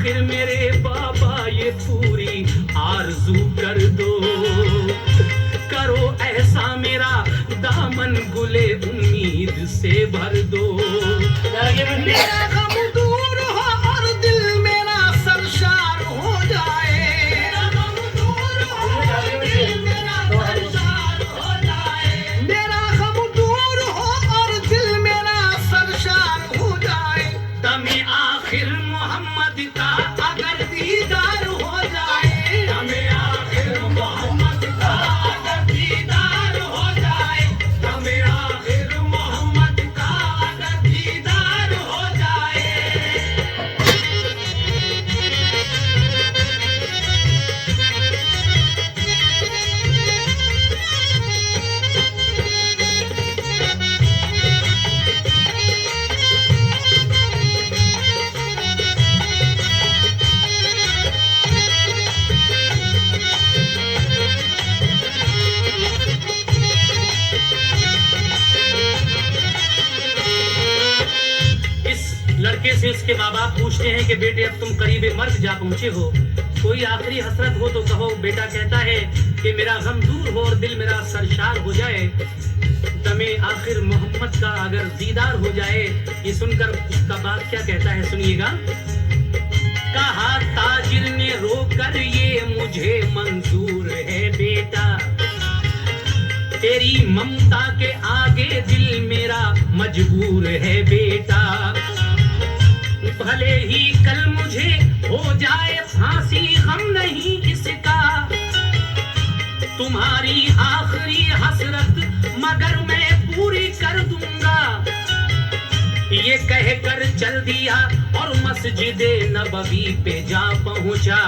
आखिर मेरे बाबा ये पूरी आरज़ू कर दो, करो ऐसा मेरा दामन गुले उम्मीद से भर दो। मेरा गम दूर हो और दिल मेरा सरशार हो जाए, मेरा गम दूर हो और दिल मेरा सरशार हो जाए, मेरा गम दूर हो और दिल मेरा सरशार हो जाए। दमे आखिर मोहम्मद का अगर दीदार हो जाए, दमे आखिर मोहम्मद का अगर दीदार हो जाए, दमे आखिर मोहम्मद का अगर दीदार हो जाए। लड़के से उसके माँ बाप पूछते हैं कि बेटे अब तुम करीबे मर्द जा पहुंचे हो, कोई आखिरी हसरत हो तो कहो। बेटा कहता है कि मेरा गम दूर हो और दिल मेरा सरशार हो जाए, दमे आखिर मोहम्मद का अगर दीदार हो जाए। ये सुनकर उसका बाप क्या कहता है, सुनिएगा। कहा ताजिर ने रोकर ये मुझे मंजूर है बेटा, तेरी ममता के आगे दिल मेरा मजबूर है बेटा। भले ही कल मुझे हो जाए फांसी गम नहीं इसका, तुम्हारी आखिरी हसरत मगर मैं पूरी कर दूंगा। ये कहकर चल दिया और मस्जिदे नबवी पे जा पहुंचा।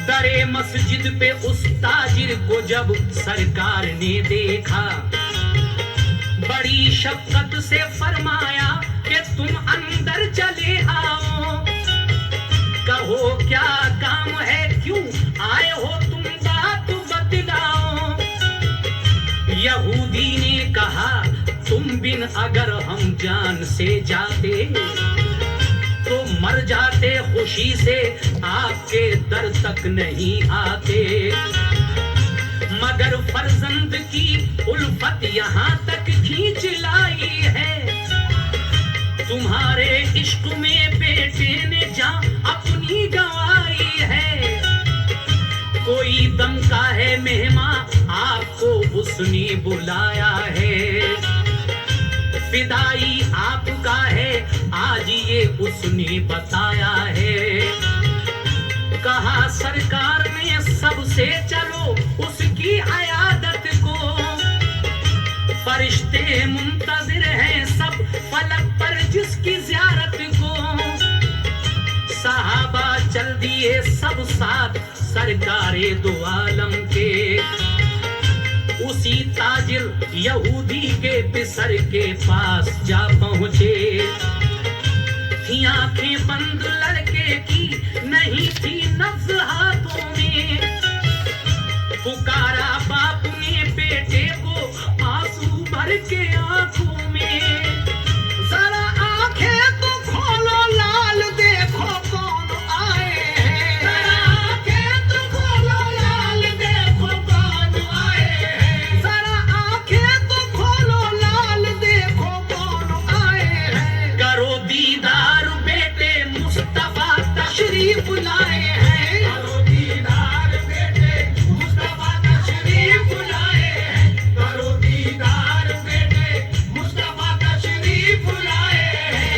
दरे मस्जिद पे उस ताजिर को जब सरकार ने देखा, बड़ी शफ़क़त से फरमाया कि तुम अंदर चले आओ, कहो क्या काम है, क्यों आए हो तुम, बात बतलाओ। यहूदी ने कहा तुम बिन अगर हम जान से जाते तो मर जाते, खुशी से आपके दर तक नहीं आते। मगर फर्जंद की उल्फत यहाँ तक खींच लाई है, तुम्हारे इश्क में बेटे ने जान अपनी गंवाई है। कोई दम का है मेहमान आपको उसने बुलाया है, फिदाई आपका है आज ये उसने बताया है। कहा सरकार ने सबसे चलो उसकी अयादत को, फरिश्ते मुंतजिर हैं सब फलक पर जिसकी ज़ियारत को। सहाबा चल दिए सब साथ सरकारे दो आलम के, उसी ताजिर यहूदी के पिसर के पास जा पहुंचे। थी आंखें बंद लड़के की, नहीं थी नफ्स हाथों में, पुकारा बाप ने बेटे को आंसू भर के आंखों में। जरा आंखें तो खोलो लाल, देखो कौन आए हैं, जरा आंखें तो खोलो लाल, देखो कौन आए हैं, जरा आंखें तो खोलो लाल, देखो कौन आए हैं। करो दीदार बेटे मुस्तफा तशरीफ लाए हैं, करो दीदार बेटे मुस्तफा तशरीफ लाए हैं, करो दीदार बेटे मुस्तफा तशरीफ लाए हैं।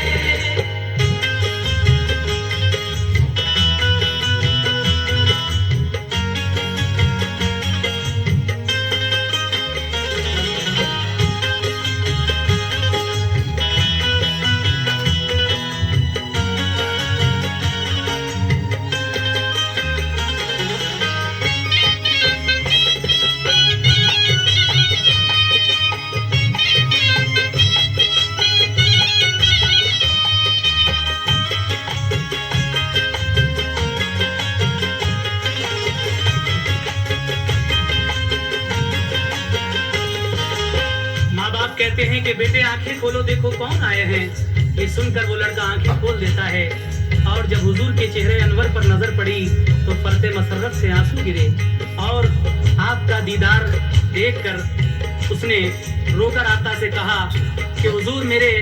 कहते हैं कि बेटे आंखें खोलो देखो कौन आए हैं। ये सुनकर वो लड़का आंखें खोल देता है। और जब हुजूर के चेहरे अनवर पर नजर पड़ी तो फरते मसरत से आंसू गिरे और आपका दीदार देखकर उसने रोकर आता से कहा कि हुजूर मेरे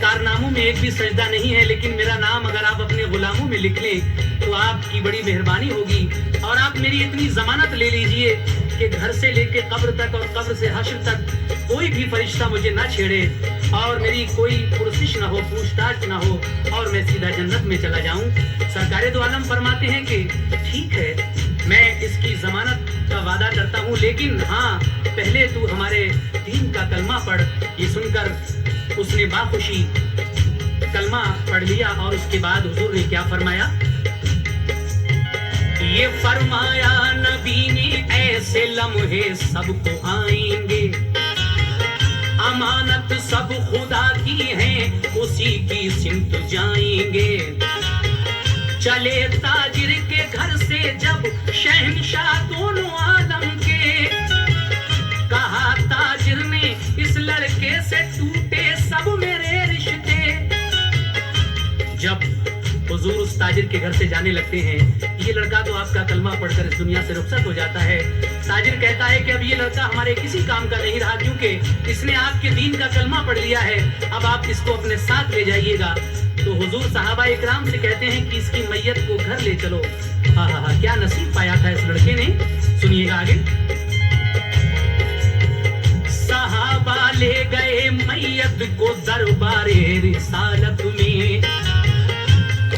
कारनामों में एक भी सजदा नहीं है, लेकिन मेरा नाम अगर आप अपने गुलामों में लिख लें तो आपकी बड़ी मेहरबानी होगी और आप मेरी इतनी जमानत ले लीजिए कि घर से लेके कब्र तक और कब्र से हश्र तक कोई भी फरिश्ता मुझे ना छेड़े और मेरी कोई पुरसिश ना हो, पूछताछ ना हो और मैं सीधा जन्नत में चला जाऊं। सरकारे दो आलम फरमाते हैं कि ठीक है, मैं इसकी जमानत का वादा करता हूं, लेकिन हाँ पहले तू हमारे दीन का कलमा पढ़। ये सुनकर उसने बाखुशी कलमा पढ़ लिया और उसके बाद हुजूर ने क्या फरमाया, ये फरमाया नबी ने ऐसे लम्हे सबको आएंगे, अमानत सब खुदा की है उसी की सिमत जाएंगे। चले ताजिर के घर से जब शहंशाह दोनों आलम के, कहा ताजिर ने इस लड़के से टूटे सब मेरे रिश्ते। जब हुजूर उस ताजिर के घर से जाने लगते हैं, ये लड़का तो आपका कलमा पढ़कर इस दुनिया से रुखसत हो जाता है। ताजिर कहता है कि अब ये लड़का हमारे किसी काम का नहीं रहा, क्योंकि इसने आपके दीन का कलमा पढ़ लिया है, अब आप इसको अपने साथ ले जाइएगा। तो हुजूर सहाबा इकराम से कहते हैं कि इसकी मैयत को घर ले चलो। हा हा हा, क्या नसीब पाया था इस लड़के ने, सुनिएगा आगे। सहाबा ले गए मैयत को दरबारे रिसालत में,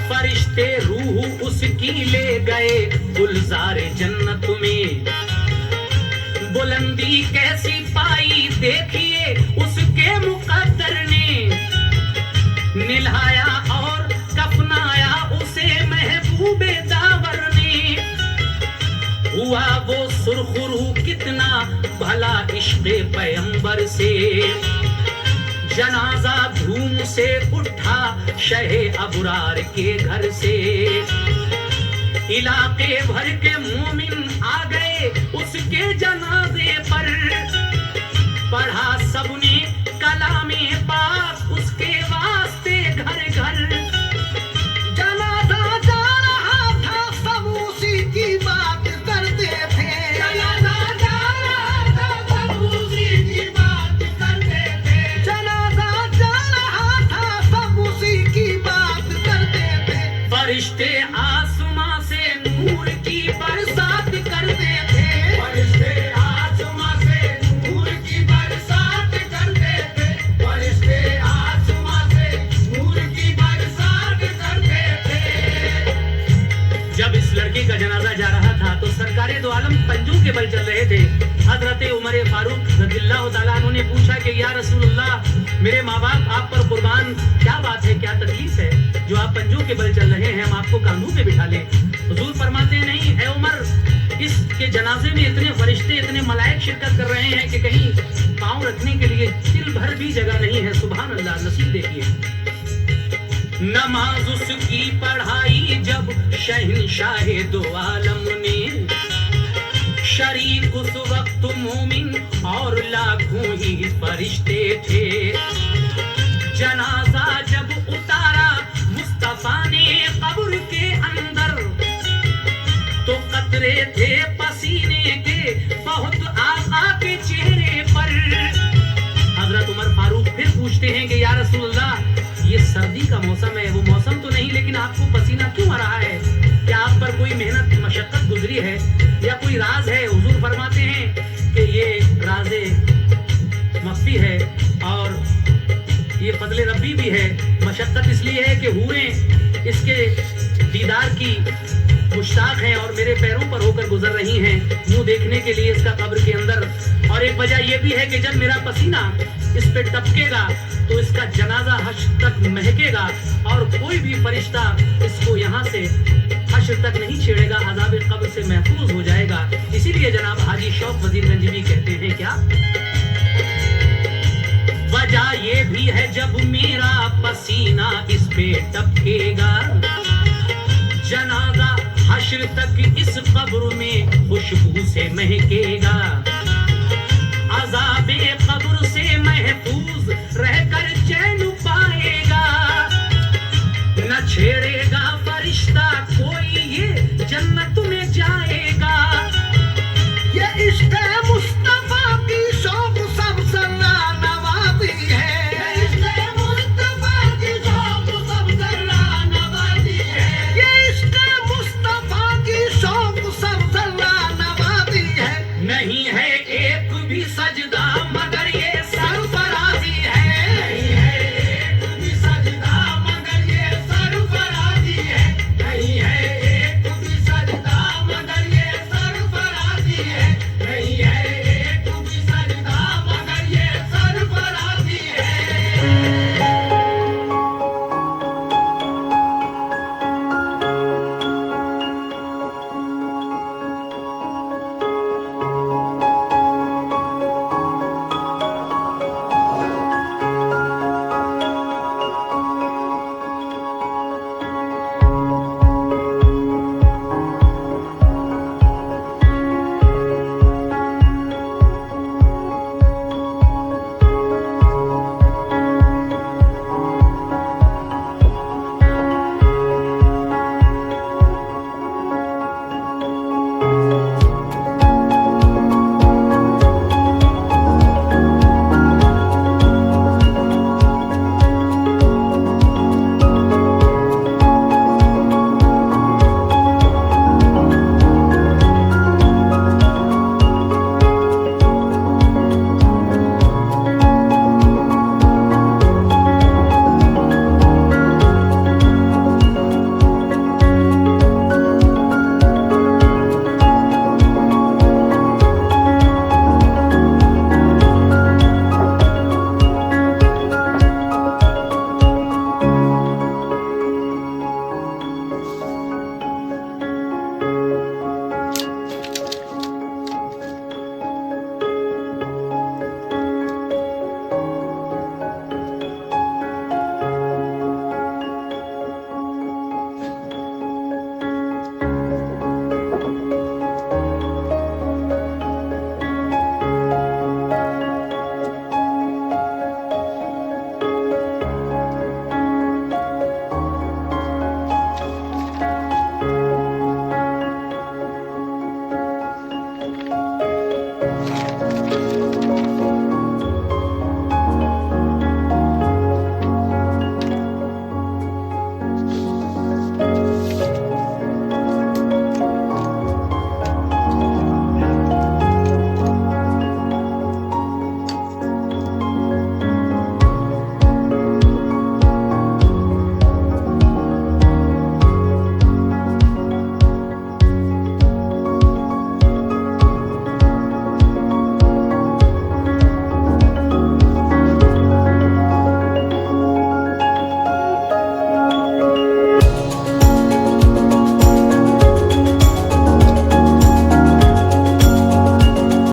फरिश्ते रूह उसकी ले गए गुलजारे जन्नत में। बुलंदी कैसी पाई देखिए उसके मुकद्दर ने, निल्हाया और कफनाया उसे महबूबे दावर ने। हुआ वो सुरखरू कितना भला इश्क़े पैगंबर से, जनाजा धूम से उठा शहे अबरार के घर से। इलाके भर के मोमिन आ गए उसके जनाजे पर, पढ़ा सबने कलामे पाक उसके वास्ते घर घर। जनाजा जा रहा था सब उसी की बात करते थे, जनाजा जा रहा था सब उसी की बात करते थे, जनाजा जा रहा था सब उसी की बात करते थे। फरिश्ते आसमां से नूर की बरसात करते थे, फरिश्ते आसमां से नूर की बरसात करते थे, फरिश्ते आसमां से नूर की बरसात करते थे। जब इस लड़के का जनाजा जा रहा था तो सरकारे दो आलम पंजों के बल चल रहे थे। हजरत उमर फारूक रज़ियल्लाहु ताला अन्हु ने पूछा कि या रसूलुल्लाह, मेरे माँ बाप आप पर कुर्बान, क्या बात है, क्या तकलीफ है जो आप पंजों के बल चल रहे हैं, हम आपको कांधों पे बिठा लें। हुजूर फरमाते हैं नहीं है उमर, इसके जनाजे में इतने फरिश्ते इतने मलाइक शिरकत कर रहे हैं कि कहीं पांव रखने के लिए तिल भर भी जगह नहीं है। सुभान अल्लाह, नसीब देखिए। नमाज उसकी पढ़ाई जब शहंशाहे दो आलम ने, शरीक उस वक्त मोमिन और लाखों ही फरिश्ते थे। जनाजा जब उतारा मुस्तफा ने कब्र के अंदर, तो कतरे थे पसीने के बहुत आका के चेहरे पर। हजरत उमर फारूक फिर पूछते हैं कि या रसूलल्लाह, ये सर्दी का मौसम है, वो मौसम तो नहीं, लेकिन आपको पसीना क्यों आ रहा है? क्या आप पर कोई मेहनत मशक्कत गुजरी है या कोई राज है? हुजूर फरमाते हैं कि ये राज़े मख्फी है और ये फजले रब्बी भी है। मशक्कत इसलिए है कि हूरें इसके दीदार की मुश्ताक हैं और मेरे पैरों पर होकर गुजर रही हैं मुंह देखने के लिए इसका कब्र के अंदर। और एक वजह यह भी है कि जब मेरा पसीना इस पे टपकेगा तो इसका जनाजा हश्र तक महकेगा और कोई भी फरिश्ता इसको यहाँ से हश्र तक नहीं छेड़ेगा, अज़ाब कब्र से महफूज हो जाएगा। इसीलिए जनाब हाजी शौक वजीर गंजवी कहते हैं क्या, वजह ये भी है जब मेरा पसीना इस पे टपकेगा, जनाजा हश्र तक इस कब्र में खुशबू से महकेगा।